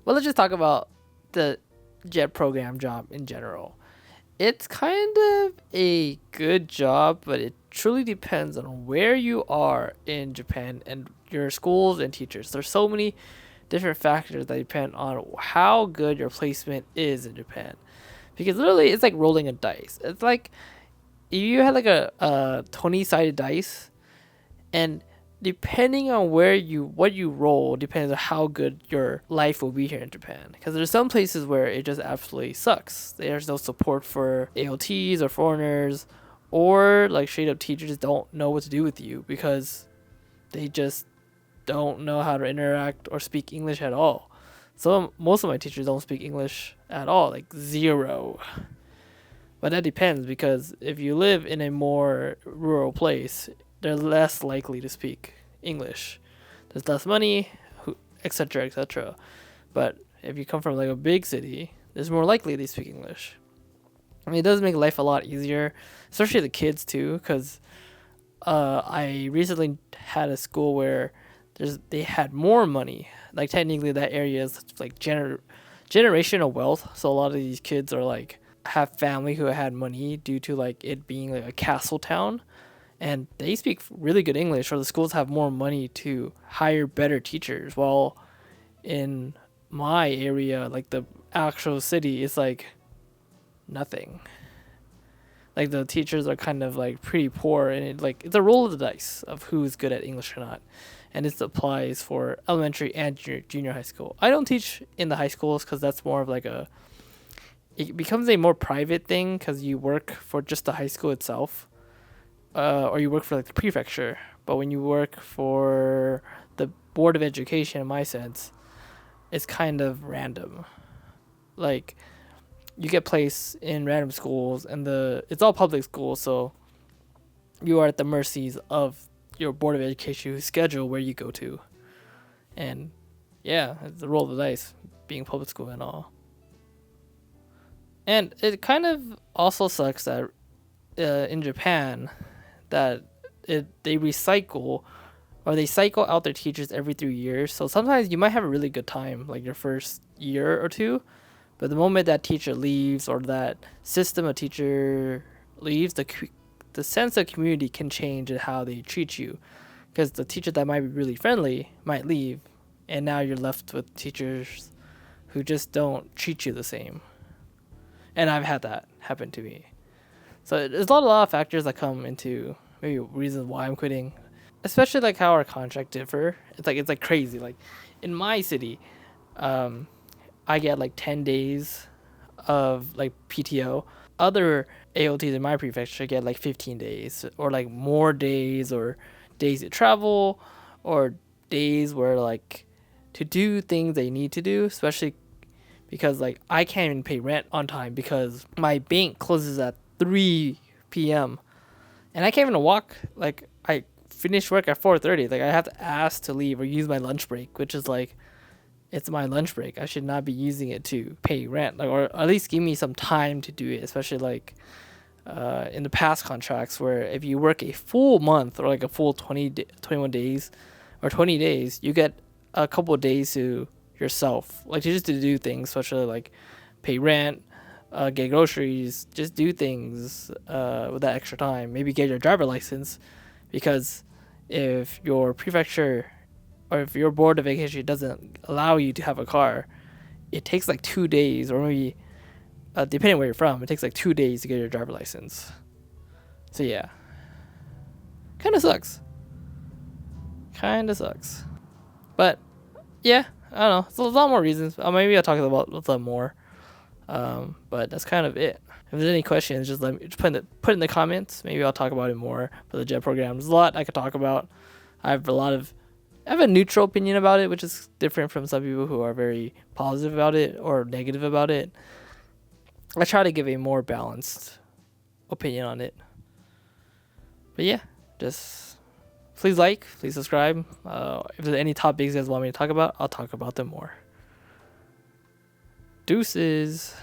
Well, let's just talk about the jet program job in general. It's kind of a good job, but it truly depends on where you are in Japan and your schools and teachers. There's so many different factors that depend on how good your placement is in Japan. Because literally, it's like rolling a dice. It's like if you had like a 20-sided dice, and depending on what you roll depends on how good your life will be here in Japan. Because there's some places where it just absolutely sucks. There's no support for AOTs or foreigners, or like straight up teachers don't know what to do with you because they just don't know how to interact or speak English at all. So most of my teachers don't speak English at all, like zero. But that depends, because if you live in a more rural place, they're less likely to speak English. There's less money, etc., etc. But if you come from like a big city, there's more likely they speak English. I mean, it does make life a lot easier, especially the kids too, because I recently had a school where they had more money. Like technically, that area is like generational wealth. So a lot of these kids are like have family who had money due to like it being like a castle town, and they speak really good English. Or the schools have more money to hire better teachers. While in my area, like the actual city, is like nothing. Like the teachers are kind of like pretty poor, and it's a roll of the dice of who's good at English or not. And this applies for elementary and junior high school. I don't teach in the high schools because that's more of like it becomes a more private thing because you work for just the high school itself, or you work for like the prefecture. But when you work for the Board of Education, in my sense, it's kind of random. Like you get placed in random schools, and it's all public schools, so you are at the mercies of your Board of Education who schedule where you go to. And yeah, it's a roll of the dice being public school and all. And it kind of also sucks that in Japan that they recycle, or they cycle out their teachers every 3 years. So sometimes you might have a really good time like your first year or two, but the moment that teacher leaves or that system of teacher leaves, the sense of community can change in how they treat you, because the teacher that might be really friendly might leave, and now you're left with teachers who just don't treat you the same. And I've had that happen to me. So there's a lot of factors that come into maybe reasons why I'm quitting, especially like how our contract differ. It's like crazy. Like in my city, I get like 10 days of like PTO. Other AOTs in my prefecture get like 15 days, or like more days, or days to travel, or days where like to do things they need to do, especially because like I can't even pay rent on time because my bank closes at 3 p.m. and I can't even walk. Like I finish work at 4:30. Like I have to ask to leave or use my lunch break, which is like, it's my lunch break. I should not be using it to pay rent, like, or at least give me some time to do it. Especially like in the past contracts, where if you work a full month or like a full 21 days or 20 days, you get a couple of days to yourself, like to do things, especially like pay rent, get groceries, just do things with that extra time. Maybe get your driver license, because if your prefecture or if your Board of Education doesn't allow you to have a car, it takes like 2 days, or maybe depending on where you're from, it takes like 2 days to get your driver license. So yeah, kind of sucks. But yeah, I don't know. There's a lot more reasons. Maybe I'll talk about them more. But that's kind of it. If there's any questions, just put in the comments. Maybe I'll talk about it more for the JET program. There's a lot I could talk about. I have a neutral opinion about it, which is different from some people who are very positive about it or negative about it. I try to give a more balanced opinion on it. But yeah, just please please subscribe. If there's any topics you guys want me to talk about, I'll talk about them more. Deuces.